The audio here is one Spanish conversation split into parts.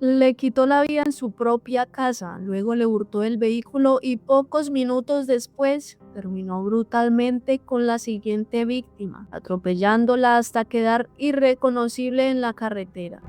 Le quitó la vida en su propia casa, luego le hurtó el vehículo y pocos minutos después terminó brutalmente con la siguiente víctima, atropellándola hasta quedar irreconocible en la carretera.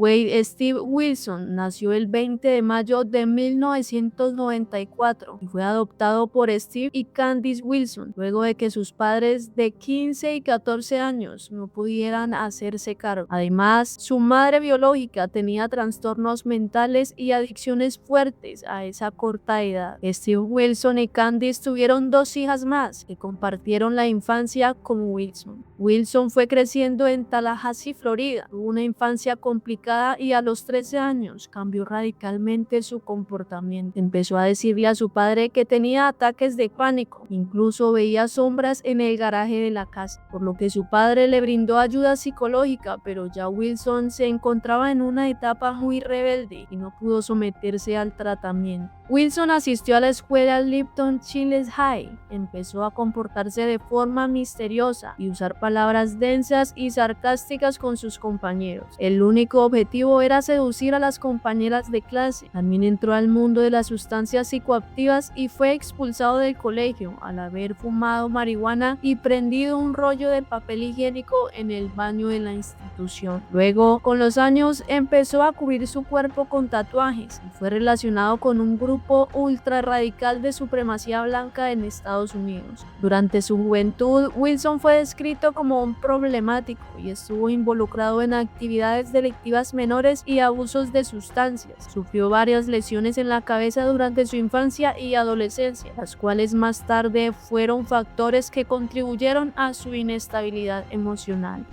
Wade Steve Wilson nació el 20 de mayo de 1994 y fue adoptado por Steve y Candice Wilson luego de que sus padres de 15 y 14 años no pudieran hacerse cargo. Además, su madre biológica tenía trastornos mentales y adicciones fuertes a esa corta edad. Steve Wilson y Candice tuvieron dos hijas más que compartieron la infancia con Wilson. Wilson fue creciendo en Tallahassee, Florida. Tuvo una infancia complicada y a los 13 años cambió radicalmente su comportamiento. Empezó a decirle a su padre que tenía ataques de pánico, incluso veía sombras en el garaje de la casa, por lo que su padre le brindó ayuda psicológica, pero ya Wilson se encontraba en una etapa muy rebelde y no pudo someterse al tratamiento. Wilson asistió a la escuela Lipton Chiles High, empezó a comportarse de forma misteriosa y usar palabras densas y sarcásticas con sus compañeros. El único objetivo era seducir a las compañeras de clase. También entró al mundo de las sustancias psicoactivas y fue expulsado del colegio al haber fumado marihuana y prendido un rollo de papel higiénico en el baño de la institución. Luego, con los años, empezó a cubrir su cuerpo con tatuajes y fue relacionado con un grupo ultra radical de supremacía blanca en Estados Unidos. Durante su juventud, Wilson fue descrito como un problemático y estuvo involucrado en actividades delictivas menores y abusos de sustancias. Sufrió varias lesiones en la cabeza durante su infancia y adolescencia, las cuales más tarde fueron factores que contribuyeron a su inestabilidad emocional.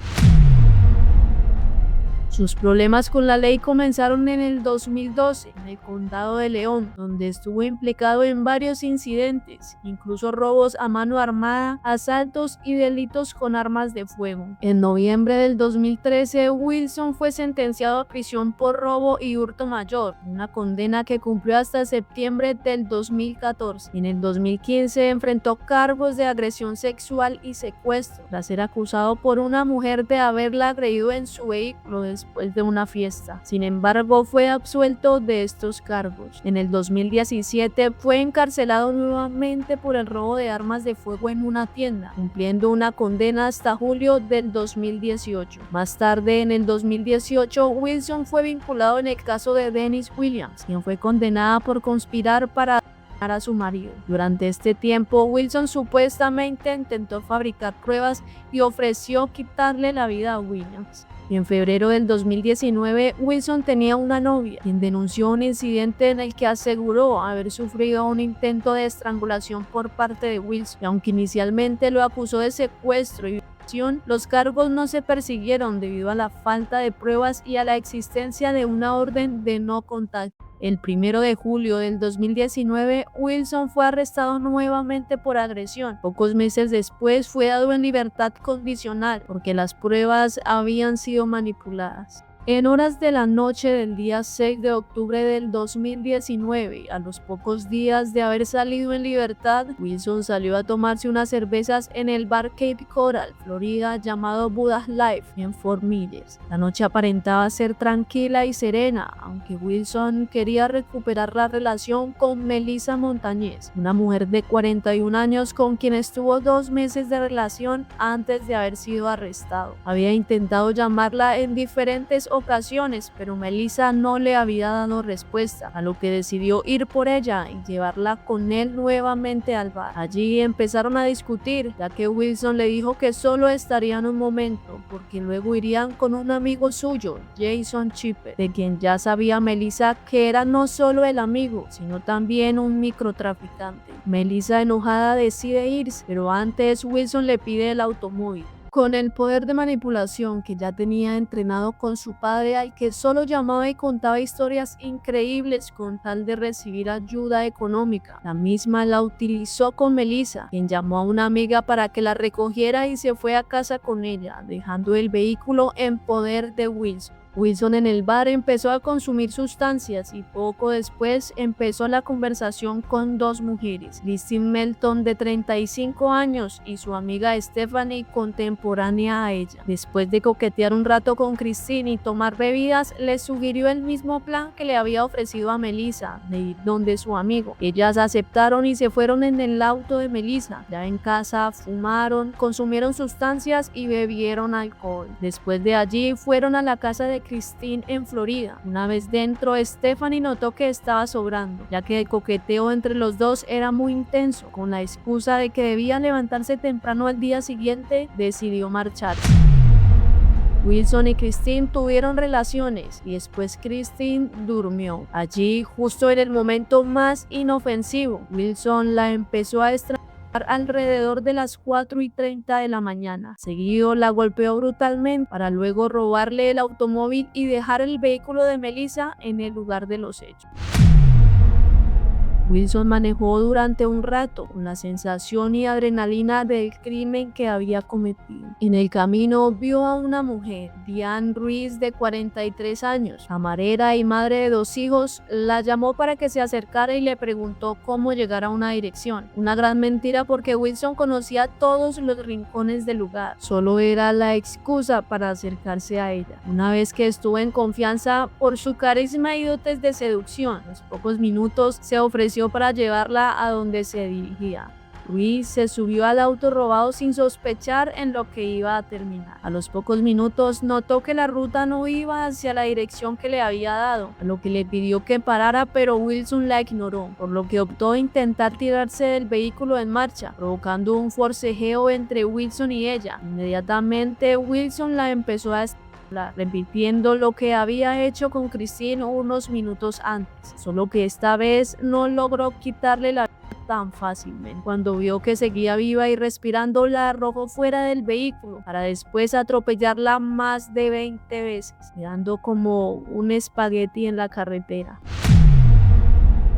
Sus problemas con la ley comenzaron en el 2012 en el condado de León, donde estuvo implicado en varios incidentes, incluso robos a mano armada, asaltos y delitos con armas de fuego. En noviembre del 2013, Wilson fue sentenciado a prisión por robo y hurto mayor, una condena que cumplió hasta septiembre del 2014. En el 2015 enfrentó cargos de agresión sexual y secuestro, tras ser acusado por una mujer de haberla agredido en su vehículo después de una fiesta. Sin embargo, fue absuelto de estos cargos. En el 2017 fue encarcelado nuevamente por el robo de armas de fuego en una tienda, cumpliendo una condena hasta julio del 2018. Más tarde, en el 2018, Wilson fue vinculado en el caso de Dennis Williams, quien fue condenada por conspirar para a su marido. Durante este tiempo, Wilson supuestamente intentó fabricar pruebas y ofreció quitarle la vida a Williams. Y en febrero del 2019, Wilson tenía una novia, quien denunció un incidente en el que aseguró haber sufrido un intento de estrangulación por parte de Wilson. Y aunque inicialmente lo acusó de secuestro y violación, los cargos no se persiguieron debido a la falta de pruebas y a la existencia de una orden de no contacto. El 1 de julio del 2019, Wilson fue arrestado nuevamente por agresión. Pocos meses después fue dado en libertad condicional porque las pruebas habían sido manipuladas. En horas de la noche del día 6 de octubre del 2019, a los pocos días de haber salido en libertad, Wilson salió a tomarse unas cervezas en el bar Cape Coral, Florida, llamado Buddha's Life, en Fort Myers. La noche aparentaba ser tranquila y serena, aunque Wilson quería recuperar la relación con Melissa Montañez, una mujer de 41 años con quien estuvo 2 meses de relación antes de haber sido arrestado. Había intentado llamarla en diferentes ocasiones, pero Melissa no le había dado respuesta, a lo que decidió ir por ella y llevarla con él nuevamente al bar. Allí empezaron a discutir, ya que Wilson le dijo que solo estarían un momento, porque luego irían con un amigo suyo, Jason Chipper, de quien ya sabía Melissa que era no solo el amigo, sino también un microtraficante. Melissa, enojada, decide irse, pero antes Wilson le pide el automóvil. Con el poder de manipulación que ya tenía entrenado con su padre, al que solo llamaba y contaba historias increíbles con tal de recibir ayuda económica, la misma la utilizó con Melissa, quien llamó a una amiga para que la recogiera y se fue a casa con ella, dejando el vehículo en poder de Wilson. Wilson en el bar empezó a consumir sustancias y poco después empezó la conversación con dos mujeres, Christine Melton de 35 años y su amiga Stephanie contemporánea a ella. Después de coquetear un rato con Christine y tomar bebidas, le sugirió el mismo plan que le había ofrecido a Melissa, de ir donde su amigo. Ellas aceptaron y se fueron en el auto de Melissa. Ya en casa fumaron, consumieron sustancias y bebieron alcohol. Después de allí fueron a la casa de Christine en Florida. Una vez dentro, Stephanie notó que estaba sobrando, ya que el coqueteo entre los dos era muy intenso. Con la excusa de que debía levantarse temprano al día siguiente, decidió marcharse. Wilson y Christine tuvieron relaciones y después Christine durmió. Allí, justo en el momento más inofensivo, Wilson la empezó a estrangular alrededor de las 4:30 de la mañana. Seguido la golpeó brutalmente para luego robarle el automóvil y dejar el vehículo de Melissa en el lugar de los hechos. Wilson manejó durante un rato con la sensación y adrenalina del crimen que había cometido. En el camino vio a una mujer, Diane Ruiz, de 43 años, camarera y madre de 2 hijos. La llamó para que se acercara y le preguntó cómo llegar a una dirección. Una gran mentira, porque Wilson conocía todos los rincones del lugar. Solo era la excusa para acercarse a ella. Una vez que estuvo en confianza por su carisma y dotes de seducción, a los pocos minutos se ofreció para llevarla a donde se dirigía. Ruiz se subió al auto robado sin sospechar en lo que iba a terminar. A los pocos minutos notó que la ruta no iba hacia la dirección que le había dado, a lo que le pidió que parara, pero Wilson la ignoró, por lo que optó a intentar tirarse del vehículo en marcha, provocando un forcejeo entre Wilson y ella. Inmediatamente Wilson la empezó a repitiendo lo que había hecho con Christine unos minutos antes, solo que esta vez no logró quitarle la vida tan fácilmente. Cuando vio que seguía viva y respirando, la arrojó fuera del vehículo para después atropellarla más de 20 veces, quedando como un espagueti en la carretera.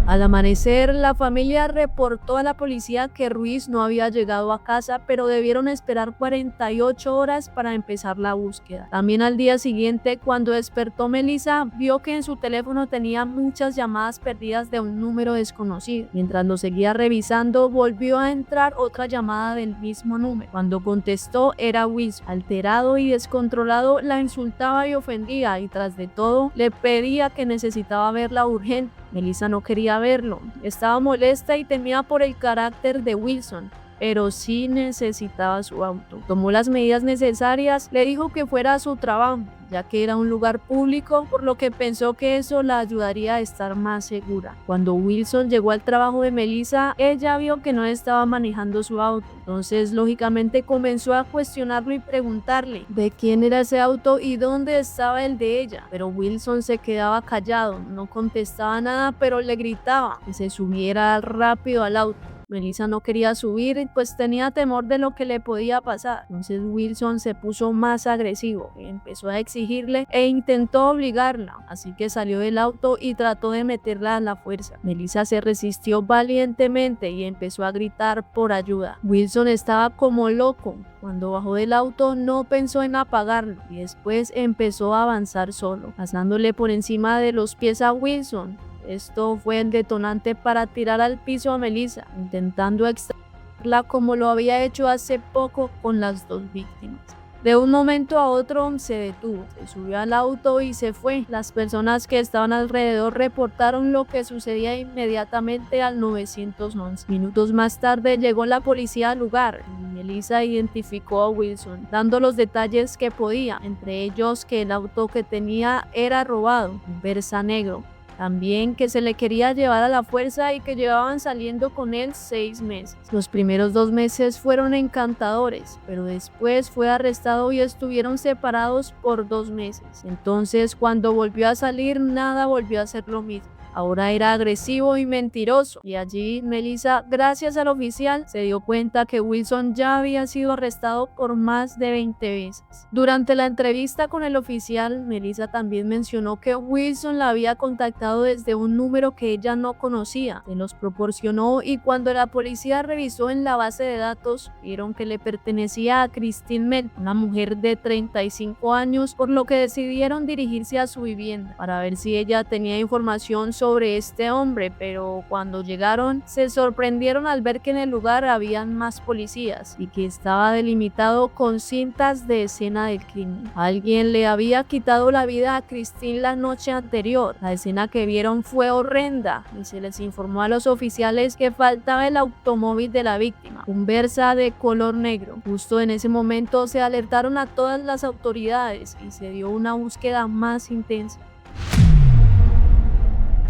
Al amanecer, la familia reportó a la policía que Ruiz no había llegado a casa, pero debieron esperar 48 horas para empezar la búsqueda. También al día siguiente, cuando despertó Melissa, vio que en su teléfono tenía muchas llamadas perdidas de un número desconocido. Mientras lo seguía revisando, volvió a entrar otra llamada del mismo número. Cuando contestó, era Wilson. Alterado y descontrolado, la insultaba y ofendía, y tras de todo, le pedía que necesitaba verla urgente. Melissa no quería verlo, estaba molesta y temía por el carácter de Wilson, pero sí necesitaba su auto. Tomó las medidas necesarias, le dijo que fuera a su trabajo, ya que era un lugar público, por lo que pensó que eso la ayudaría a estar más segura. Cuando Wilson llegó al trabajo de Melissa, ella vio que no estaba manejando su auto. Entonces, lógicamente, comenzó a cuestionarlo y preguntarle de quién era ese auto y dónde estaba el de ella. Pero Wilson se quedaba callado, no contestaba nada, pero le gritaba que se subiera rápido al auto. Melissa no quería subir, pues tenía temor de lo que le podía pasar. Entonces Wilson se puso más agresivo, empezó a exigirle e intentó obligarla, así que salió del auto y trató de meterla a la fuerza. Melissa se resistió valientemente y empezó a gritar por ayuda. Wilson estaba como loco. Cuando bajó del auto no pensó en apagarlo y después empezó a avanzar solo, pasándole por encima de los pies a Wilson. Esto fue el detonante para tirar al piso a Melissa, intentando extraerla como lo había hecho hace poco con las 2 víctimas. De un momento a otro se detuvo, se subió al auto y se fue. Las personas que estaban alrededor reportaron lo que sucedía inmediatamente al 911. Minutos más tarde llegó la policía al lugar y Melissa identificó a Wilson, dando los detalles que podía, entre ellos que el auto que tenía era robado, un Versa negro. También que se le quería llevar a la fuerza y que llevaban saliendo con él 6 meses. Los primeros 2 meses fueron encantadores, pero después fue arrestado y estuvieron separados por 2 meses. Entonces, cuando volvió a salir, nada volvió a ser lo mismo. Ahora era agresivo y mentiroso. Y allí Melissa, gracias al oficial, se dio cuenta que Wilson ya había sido arrestado por más de 20 veces. Durante la entrevista con el oficial, Melissa también mencionó que Wilson la había contactado desde un número que ella no conocía. Se los proporcionó y cuando la policía revisó en la base de datos, vieron que le pertenecía a Christine Mel, una mujer de 35 años, por lo que decidieron dirigirse a su vivienda para ver si ella tenía información sobre este hombre, pero cuando llegaron se sorprendieron al ver que en el lugar habían más policías y que estaba delimitado con cintas de escena del crimen. Alguien le había quitado la vida a Christine la noche anterior. La escena que vieron fue horrenda y se les informó a los oficiales que faltaba el automóvil de la víctima, un Versa de color negro. Justo en ese momento se alertaron a todas las autoridades y se dio una búsqueda más intensa.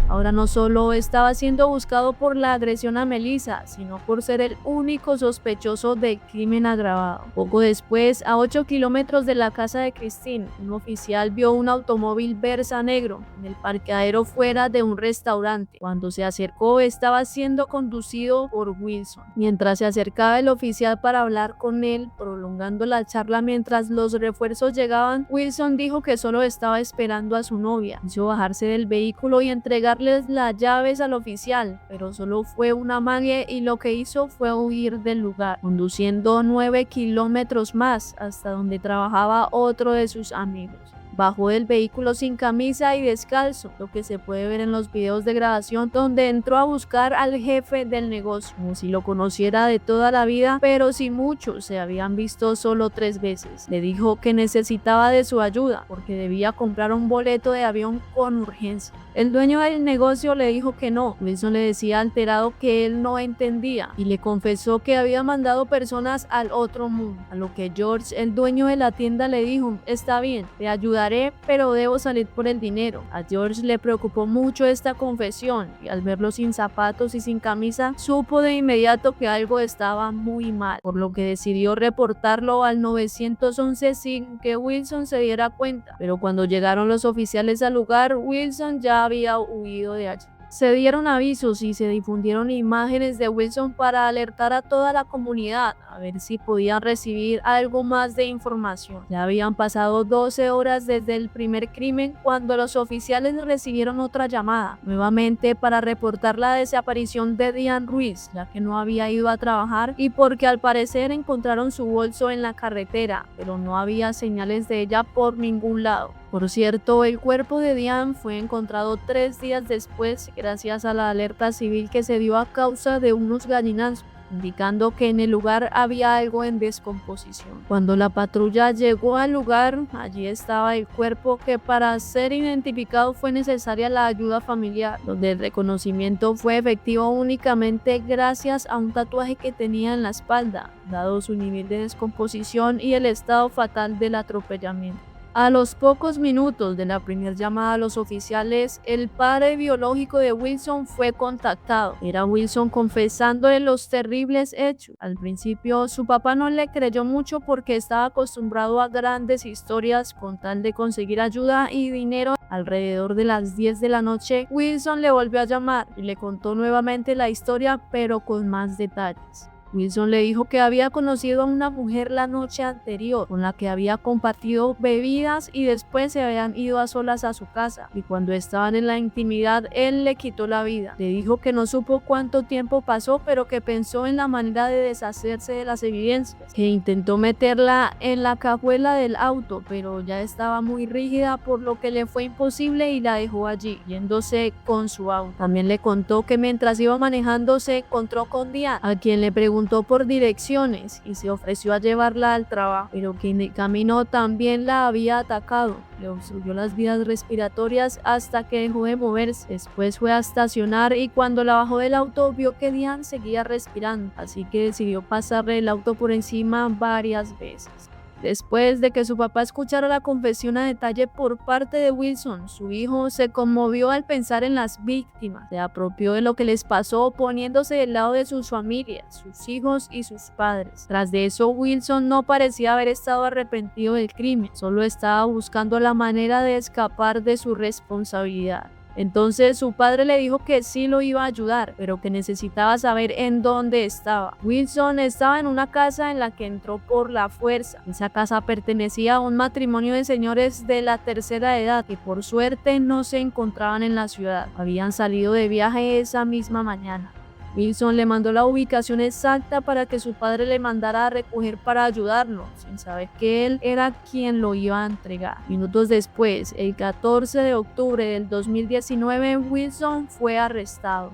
Ahora no solo estaba siendo buscado por la agresión a Melissa, sino por ser el único sospechoso del crimen agravado. Poco después, a 8 kilómetros de la casa de Christine, un oficial vio un automóvil Versa negro en el parqueadero fuera de un restaurante. Cuando se acercó, estaba siendo conducido por Wilson. Mientras se acercaba el oficial para hablar con él, prolongando la charla mientras los refuerzos llegaban, Wilson dijo que solo estaba esperando a su novia. Hizo bajarse del vehículo y entregarles las llaves al oficial, pero solo fue una amague y lo que hizo fue huir del lugar, conduciendo 9 kilómetros más hasta donde trabajaba otro de sus amigos. Bajó del vehículo sin camisa y descalzo, lo que se puede ver en los videos de grabación donde entró a buscar al jefe del negocio, como si lo conociera de toda la vida, pero si muchos se habían visto solo 3 veces. Le dijo que necesitaba de su ayuda porque debía comprar un boleto de avión con urgencia. El dueño del negocio le dijo que no. Wilson le decía alterado que él no entendía y le confesó que había mandado personas al otro mundo, a lo que George, el dueño de la tienda, le dijo: está bien, te ayudaré, pero debo salir por el dinero. A George le preocupó mucho esta confesión y al verlo sin zapatos y sin camisa, supo de inmediato que algo estaba muy mal, por lo que decidió reportarlo al 911 sin que Wilson se diera cuenta. Pero cuando llegaron los oficiales al lugar, Wilson ya había huido de allí. Se dieron avisos y se difundieron imágenes de Wilson para alertar a toda la comunidad a ver si podían recibir algo más de información. Ya habían pasado 12 horas desde el primer crimen cuando los oficiales recibieron otra llamada, nuevamente para reportar la desaparición de Diane Ruiz, ya que no había ido a trabajar y porque al parecer encontraron su bolso en la carretera, pero no había señales de ella por ningún lado. Por cierto, el cuerpo de Diane fue encontrado 3 días después gracias a la alerta civil que se dio a causa de unos gallinazos, indicando que en el lugar había algo en descomposición. Cuando la patrulla llegó al lugar, allí estaba el cuerpo que para ser identificado fue necesaria la ayuda familiar, donde el reconocimiento fue efectivo únicamente gracias a un tatuaje que tenía en la espalda, dado su nivel de descomposición y el estado fatal del atropellamiento. A los pocos minutos de la primera llamada a los oficiales, el padre biológico de Wilson fue contactado. Era Wilson confesándole los terribles hechos. Al principio, su papá no le creyó mucho porque estaba acostumbrado a grandes historias con tal de conseguir ayuda y dinero. Alrededor de las 10 de la noche, Wilson le volvió a llamar y le contó nuevamente la historia, pero con más detalles. Wilson le dijo que había conocido a una mujer la noche anterior, con la que había compartido bebidas y después se habían ido a solas a su casa, y cuando estaban en la intimidad, él le quitó la vida. Le dijo que no supo cuánto tiempo pasó, pero que pensó en la manera de deshacerse de las evidencias, que intentó meterla en la cajuela del auto, pero ya estaba muy rígida, por lo que le fue imposible y la dejó allí, yéndose con su auto. También le contó que mientras iba manejando se encontró con Diane, a quien le preguntó por direcciones y se ofreció a llevarla al trabajo, pero que en el camino también la había atacado. Le obstruyó las vías respiratorias hasta que dejó de moverse. Después fue a estacionar y cuando la bajó del auto vio que Diane seguía respirando, así que decidió pasarle el auto por encima varias veces. Después de que su papá escuchara la confesión a detalle por parte de Wilson, su hijo se conmovió al pensar en las víctimas. Se apropió de lo que les pasó poniéndose del lado de sus familias, sus hijos y sus padres. Tras de eso, Wilson no parecía haber estado arrepentido del crimen, solo estaba buscando la manera de escapar de su responsabilidad. Entonces su padre le dijo que sí lo iba a ayudar, pero que necesitaba saber en dónde estaba. Wilson estaba en una casa en la que entró por la fuerza. Esa casa pertenecía a un matrimonio de señores de la tercera edad que por suerte no se encontraban en la ciudad. Habían salido de viaje esa misma mañana. Wilson le mandó la ubicación exacta para que su padre le mandara a recoger para ayudarlo, sin saber que él era quien lo iba a entregar. Minutos después, el 14 de octubre del 2019, Wilson fue arrestado.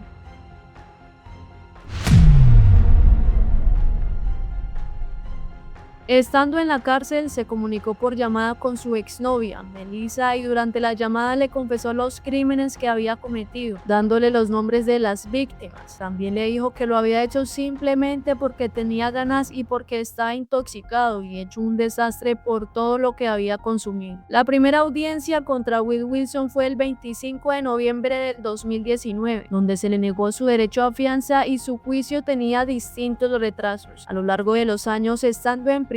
Estando en la cárcel, se comunicó por llamada con su exnovia, Melissa, y durante la llamada le confesó los crímenes que había cometido, dándole los nombres de las víctimas. También le dijo que lo había hecho simplemente porque tenía ganas y porque estaba intoxicado y hecho un desastre por todo lo que había consumido. La primera audiencia contra Will Wilson fue el 25 de noviembre del 2019, donde se le negó su derecho a fianza y su juicio tenía distintos retrasos. A lo largo de los años, estando en prisión,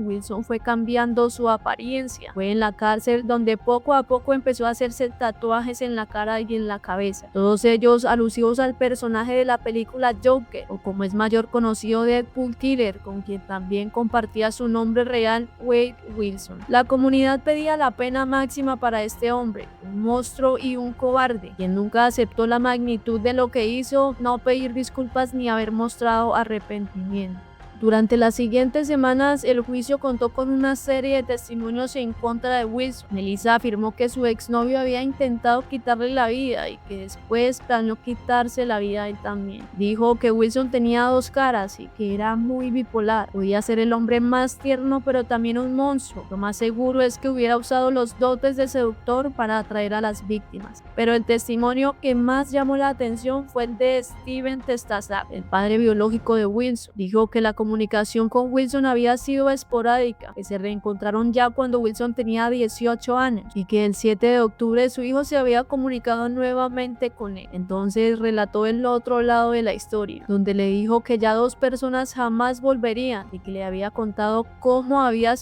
Wilson fue cambiando su apariencia. Fue en la cárcel donde poco a poco empezó a hacerse tatuajes en la cara y en la cabeza, todos ellos alusivos al personaje de la película Joker, o como es mayor conocido, Deadpool Killer, con quien también compartía su nombre real, Wade Wilson. La comunidad pedía la pena máxima para este hombre, un monstruo y un cobarde, quien nunca aceptó la magnitud de lo que hizo, no pedir disculpas ni haber mostrado arrepentimiento. Durante las siguientes semanas, el juicio contó con una serie de testimonios en contra de Wilson. Melissa afirmó que su exnovio había intentado quitarle la vida y que después planeó quitarse la vida a él también. Dijo que Wilson tenía dos caras y que era muy bipolar. Podía ser el hombre más tierno, pero también un monstruo. Lo más seguro es que hubiera usado los dotes de seductor para atraer a las víctimas. Pero el testimonio que más llamó la atención fue el de Steven Testasar, el padre biológico de Wilson. Dijo que la comunicación con Wilson había sido esporádica, que se reencontraron ya cuando Wilson tenía 18 años y que el 7 de octubre su hijo se había comunicado nuevamente con él. Entonces relató el otro lado de la historia, donde le dijo que ya dos personas jamás volverían y que le había contado cómo había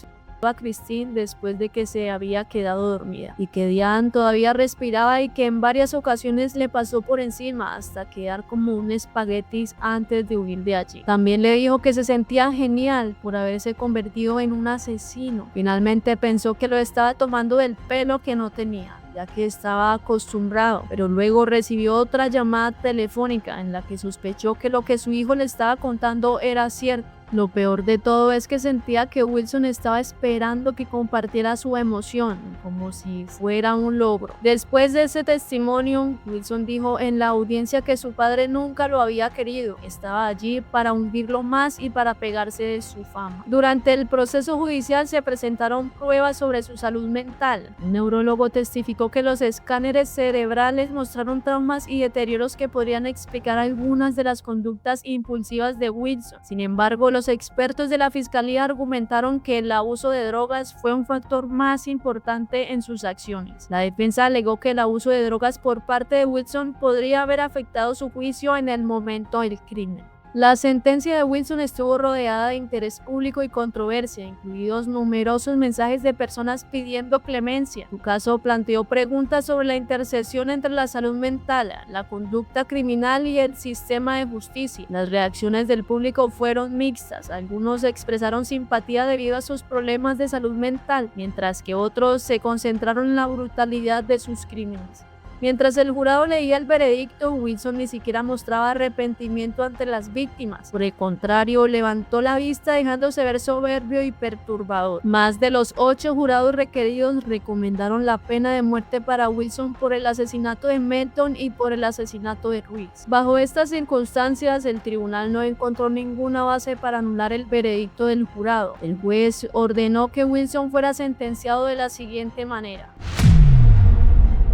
a Christine después de que se había quedado dormida y que Diane todavía respiraba y que en varias ocasiones le pasó por encima hasta quedar como un espaguetis antes de huir de allí. También le dijo que se sentía genial por haberse convertido en un asesino. Finalmente pensó que lo estaba tomando del pelo que no tenía, ya que estaba acostumbrado, pero luego recibió otra llamada telefónica en la que sospechó que lo que su hijo le estaba contando era cierto. Lo peor de todo es que sentía que Wilson estaba esperando que compartiera su emoción, como si fuera un logro. Después de ese testimonio, Wilson dijo en la audiencia que su padre nunca lo había querido, estaba allí para hundirlo más y para pegarse de su fama. Durante el proceso judicial se presentaron pruebas sobre su salud mental. Un neurólogo testificó que los escáneres cerebrales mostraron traumas y deterioros que podrían explicar algunas de las conductas impulsivas de Wilson. Sin embargo, los expertos de la fiscalía argumentaron que el abuso de drogas fue un factor más importante en sus acciones. La defensa alegó que el abuso de drogas por parte de Wilson podría haber afectado su juicio en el momento del crimen. La sentencia de Wilson estuvo rodeada de interés público y controversia, incluidos numerosos mensajes de personas pidiendo clemencia. Su caso planteó preguntas sobre la intersección entre la salud mental, la conducta criminal y el sistema de justicia. Las reacciones del público fueron mixtas. Algunos expresaron simpatía debido a sus problemas de salud mental, mientras que otros se concentraron en la brutalidad de sus crímenes. Mientras el jurado leía el veredicto, Wilson ni siquiera mostraba arrepentimiento ante las víctimas. Por el contrario, levantó la vista dejándose ver soberbio y perturbador. Más de los 8 jurados requeridos recomendaron la pena de muerte para Wilson por el asesinato de Melton y por el asesinato de Ruiz. Bajo estas circunstancias, el tribunal no encontró ninguna base para anular el veredicto del jurado. El juez ordenó que Wilson fuera sentenciado de la siguiente manera.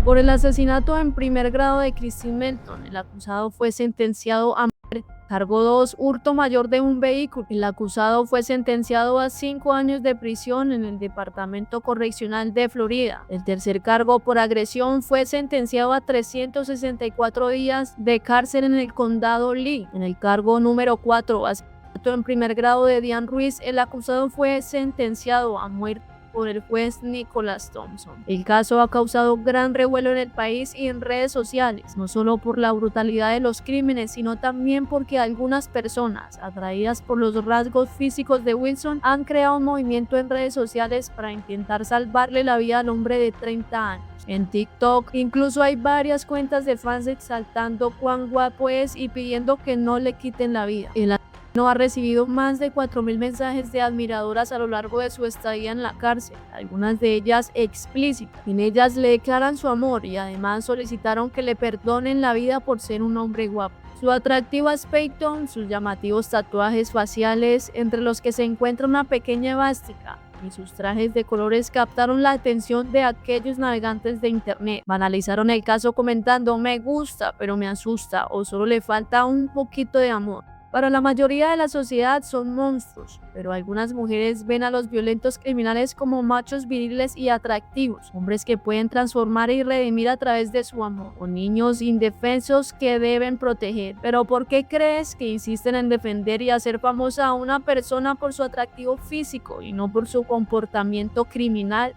Por el asesinato en primer grado de Christine Melton, el acusado fue sentenciado a muerte. Cargo 2, hurto mayor de un vehículo. El acusado fue sentenciado a 5 años de prisión en el Departamento Correccional de Florida. El tercer cargo por agresión fue sentenciado a 364 días de cárcel en el condado Lee. En el cargo número 4, asesinato en primer grado de Diane Ruiz, el acusado fue sentenciado a muerte. por el juez Nicholas Thompson. El caso ha causado gran revuelo en el país y en redes sociales, no solo por la brutalidad de los crímenes, sino también porque algunas personas, atraídas por los rasgos físicos de Wilson, han creado un movimiento en redes sociales para intentar salvarle la vida al hombre de 30 años. En TikTok incluso hay varias cuentas de fans exaltando cuán guapo es y pidiendo que no le quiten la vida. El asesino ha recibido más de 4.000 mensajes de admiradoras a lo largo de su estadía en la cárcel, algunas de ellas explícitas. En ellas le declaran su amor y además solicitaron que le perdonen la vida por ser un hombre guapo. Su atractivo aspecto, sus llamativos tatuajes faciales, entre los que se encuentra una pequeña esvástica, y sus trajes de colores captaron la atención de aquellos navegantes de internet. Banalizaron el caso comentando: me gusta, pero me asusta, o solo le falta un poquito de amor. Para la mayoría de la sociedad son monstruos, pero algunas mujeres ven a los violentos criminales como machos viriles y atractivos, hombres que pueden transformar y redimir a través de su amor, o niños indefensos que deben proteger. Pero ¿por qué crees que insisten en defender y hacer famosa a una persona por su atractivo físico y no por su comportamiento criminal?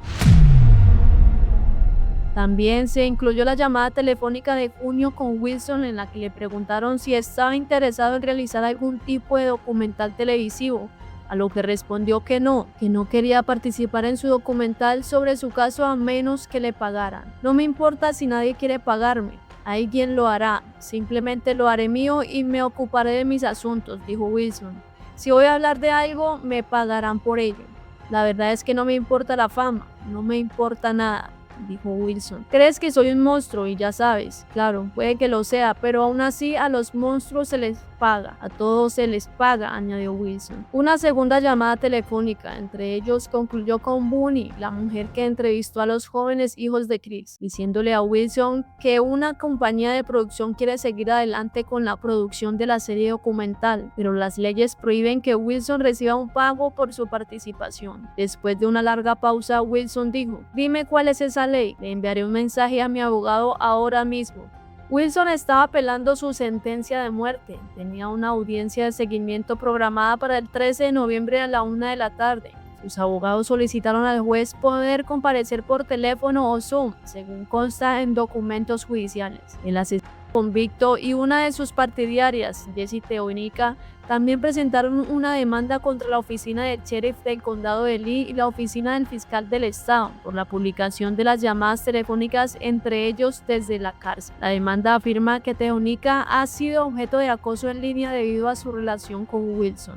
También se incluyó la llamada telefónica de junio con Wilson, en la que le preguntaron si estaba interesado en realizar algún tipo de documental televisivo, a lo que respondió que no quería participar en su documental sobre su caso a menos que le pagaran. No me importa si nadie quiere pagarme, alguien lo hará, simplemente lo haré mío y me ocuparé de mis asuntos, dijo Wilson. Si voy a hablar de algo, me pagarán por ello. La verdad es que no me importa la fama, no me importa nada, dijo Wilson. ¿Crees que soy un monstruo? Y ya sabes, claro, puede que lo sea, pero aún así a los monstruos se les paga, a todos se les paga, añadió Wilson. Una segunda llamada telefónica entre ellos concluyó con Bunny, la mujer que entrevistó a los jóvenes hijos de Chris, diciéndole a Wilson que una compañía de producción quiere seguir adelante con la producción de la serie documental, pero las leyes prohíben que Wilson reciba un pago por su participación. Después de una larga pausa, Wilson dijo: dime cuál es esa ley, le enviaré un mensaje a mi abogado ahora mismo. Wilson estaba apelando su sentencia de muerte. Tenía una audiencia de seguimiento programada para el 13 de noviembre a la 1 de la tarde. Sus abogados solicitaron al juez poder comparecer por teléfono o Zoom, según consta en documentos judiciales. El asesino convicto y una de sus partidarias, Jesse Teonica, también presentaron una demanda contra la oficina del sheriff del condado de Lee y la oficina del fiscal del estado por la publicación de las llamadas telefónicas entre ellos desde la cárcel. La demanda afirma que Teonica ha sido objeto de acoso en línea debido a su relación con Wilson.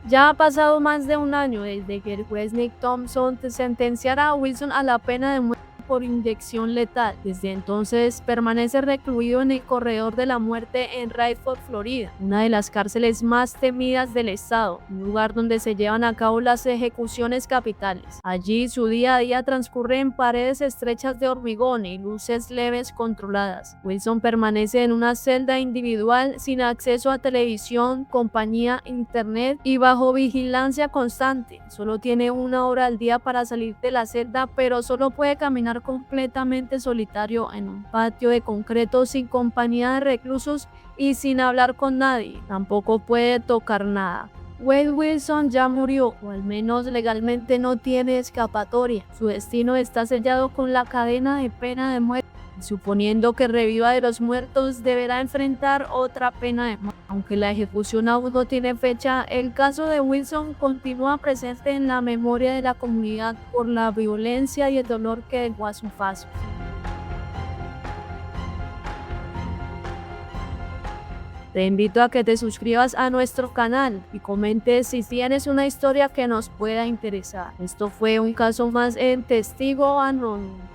Ya ha pasado más de un año desde que el juez Nick Thompson sentenciara a Wilson a la pena de muerte por inyección letal. Desde entonces permanece recluido en el corredor de la muerte en Radford, Florida, una de las cárceles más temidas del estado, un lugar donde se llevan a cabo las ejecuciones capitales. Allí su día a día transcurre en paredes estrechas de hormigón y luces leves controladas. Wilson permanece en una celda individual sin acceso a televisión, compañía, internet y bajo vigilancia constante. Solo tiene 1 hora al día para salir de la celda, pero solo puede caminar completamente solitario en un patio de concreto sin compañía de reclusos y sin hablar con nadie. Tampoco puede tocar nada. Wade Wilson ya murió, o al menos legalmente no tiene escapatoria. Su destino está sellado con la cadena de pena de muerte. Suponiendo que reviva de los muertos, deberá enfrentar otra pena de muerte. Aunque la ejecución aún no tiene fecha, el caso de Wilson continúa presente en la memoria de la comunidad por la violencia y el dolor que dejó a su paso. Te invito a que te suscribas a nuestro canal y comentes si tienes una historia que nos pueda interesar. Esto fue un caso más en Testigo Anónimo.